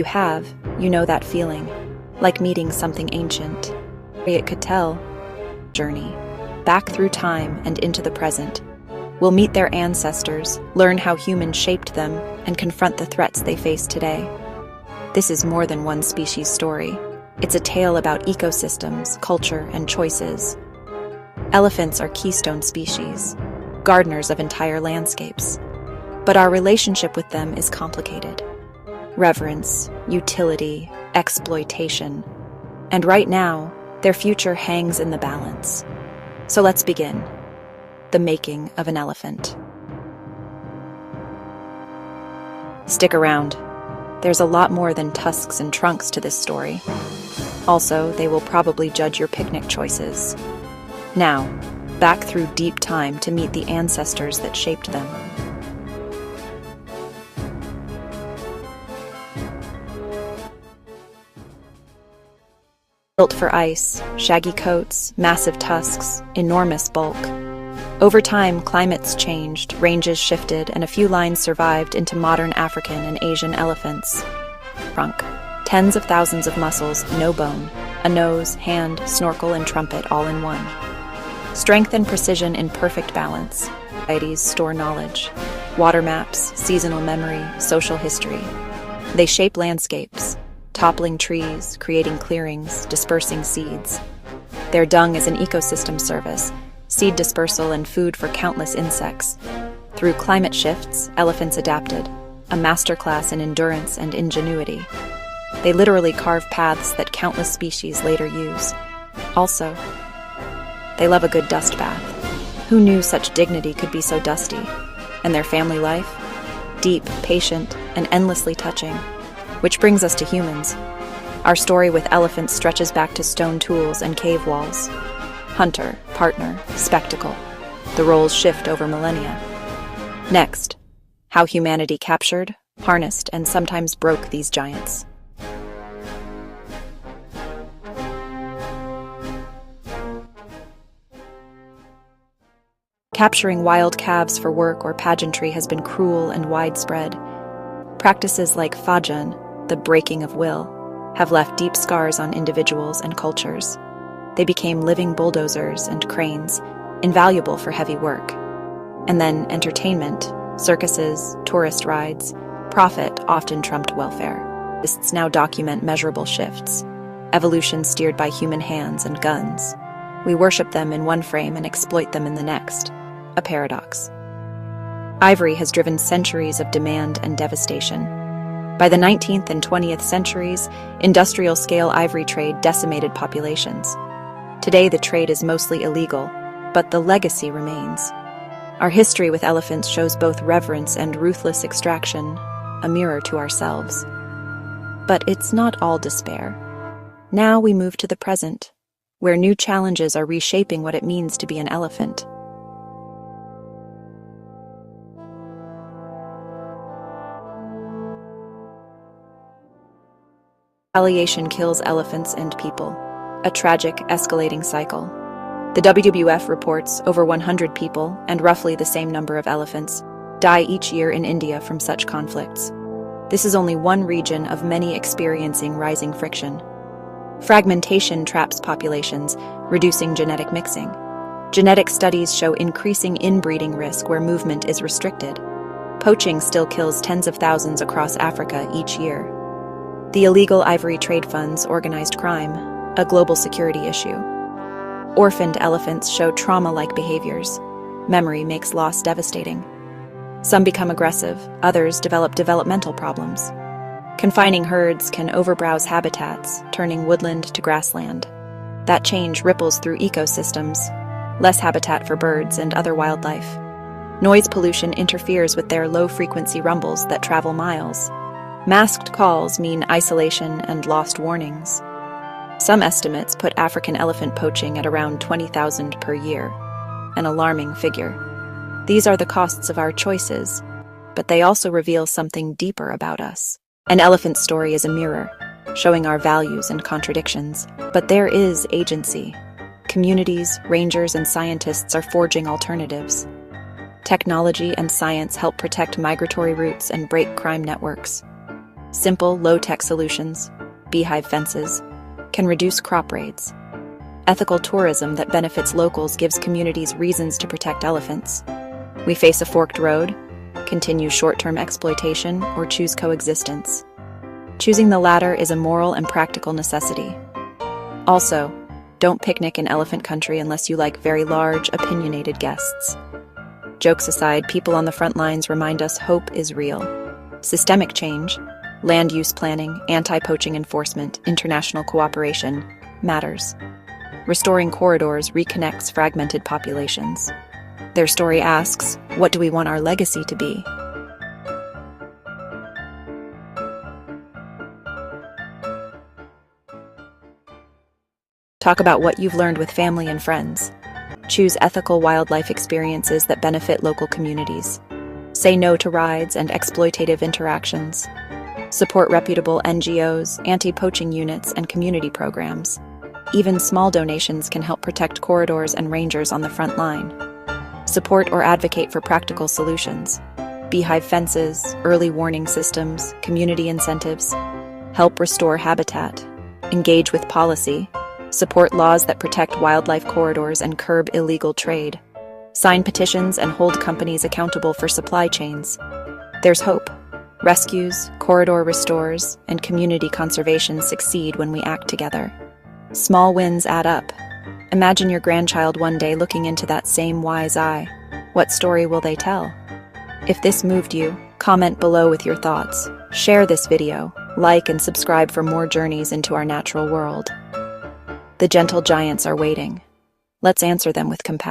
You have, you know that feeling, like meeting something ancient. It could tell. Journey, back through time and into the present. We'll meet their ancestors, learn how humans shaped them, and confront the threats they face today. This is more than one species story. It's a tale about ecosystems, culture, and choices. Elephants are keystone species, gardeners of entire landscapes. But our relationship with them is complicated. Reverence, utility, exploitation. And right now, their future hangs in the balance. So let's begin. The making of an elephant. Stick around. There's a lot more than tusks and trunks to this story. Also, they will probably judge your picnic choices. Now, back through deep time to meet the ancestors that shaped them. Built for ice, shaggy coats, massive tusks, enormous bulk. Over time, climates changed, ranges shifted, and a few lines survived into modern African and Asian elephants. Trunk. Tens of thousands of muscles, no bone. A nose, hand, snorkel, and trumpet all in one. Strength and precision in perfect balance. Varieties store knowledge. Water maps, seasonal memory, social history. They shape landscapes, toppling trees, creating clearings, dispersing seeds. Their dung is an ecosystem service, seed dispersal and food for countless insects. Through climate shifts, elephants adapted, a masterclass in endurance and ingenuity. They literally carve paths that countless species later use. Also, they love a good dust bath. Who knew such dignity could be so dusty? And their family life? Deep, patient, and endlessly touching. Which brings us to humans. Our story with elephants stretches back to stone tools and cave walls. Hunter, partner, spectacle. The roles shift over millennia. Next, how humanity captured, harnessed, and sometimes broke these giants. Capturing wild calves for work or pageantry has been cruel and widespread. Practices like fajan, the breaking of will, have left deep scars on individuals and cultures. They became living bulldozers and cranes, invaluable for heavy work. And then entertainment, circuses, tourist rides, profit often trumped welfare. Scientists now document measurable shifts, evolution steered by human hands and guns. We worship them in one frame and exploit them in the next, a paradox. Ivory has driven centuries of demand and devastation. By the 19th and 20th centuries, industrial-scale ivory trade decimated populations. Today, the trade is mostly illegal, but the legacy remains. Our history with elephants shows both reverence and ruthless extraction, a mirror to ourselves. But it's not all despair. Now we move to the present, where new challenges are reshaping what it means to be an elephant. Retaliation kills elephants and people, a tragic, escalating cycle. The WWF reports over 100 people, and roughly the same number of elephants, die each year in India from such conflicts. This is only one region of many experiencing rising friction. Fragmentation traps populations, reducing genetic mixing. Genetic studies show increasing inbreeding risk where movement is restricted. Poaching still kills tens of thousands across Africa each year. The illegal ivory trade funds organized crime, a global security issue. Orphaned elephants show trauma-like behaviors. Memory makes loss devastating. Some become aggressive, others develop developmental problems. Confining herds can overbrowse habitats, turning woodland to grassland. That change ripples through ecosystems, less habitat for birds and other wildlife. Noise pollution interferes with their low-frequency rumbles that travel miles. Masked calls mean isolation and lost warnings. Some estimates put African elephant poaching at around 20,000 per year, an alarming figure. These are the costs of our choices, but they also reveal something deeper about us. An elephant story is a mirror, showing our values and contradictions, but there is agency. Communities, rangers, and scientists are forging alternatives. Technology and science help protect migratory routes and break crime networks. Simple, low-tech solutions, beehive fences, can reduce crop raids. Ethical tourism that benefits locals gives communities reasons to protect elephants. We face a forked road, continue short-term exploitation, or choose coexistence. Choosing the latter is a moral and practical necessity. Also, don't picnic in elephant country unless you like very large, opinionated guests. Jokes aside, people on the front lines remind us hope is real. Systemic change, land use planning, anti-poaching enforcement, international cooperation matters. Restoring corridors reconnects fragmented populations. Their story asks, what do we want our legacy to be? Talk about what you've learned with family and friends. Choose ethical wildlife experiences that benefit local communities. Say no to rides and exploitative interactions. Support reputable NGOs, anti-poaching units, and community programs. Even small donations can help protect corridors and rangers on the front line. Support or advocate for practical solutions. Beehive fences, early warning systems, community incentives. Help restore habitat. Engage with policy. Support laws that protect wildlife corridors and curb illegal trade. Sign petitions and hold companies accountable for supply chains. There's hope. Rescues, corridor restores, and community conservation succeed when we act together. Small wins add up. Imagine your grandchild one day looking into that same wise eye. What story will they tell? If this moved you, comment below with your thoughts. Share this video, like and subscribe for more journeys into our natural world. The gentle giants are waiting. Let's answer them with compassion.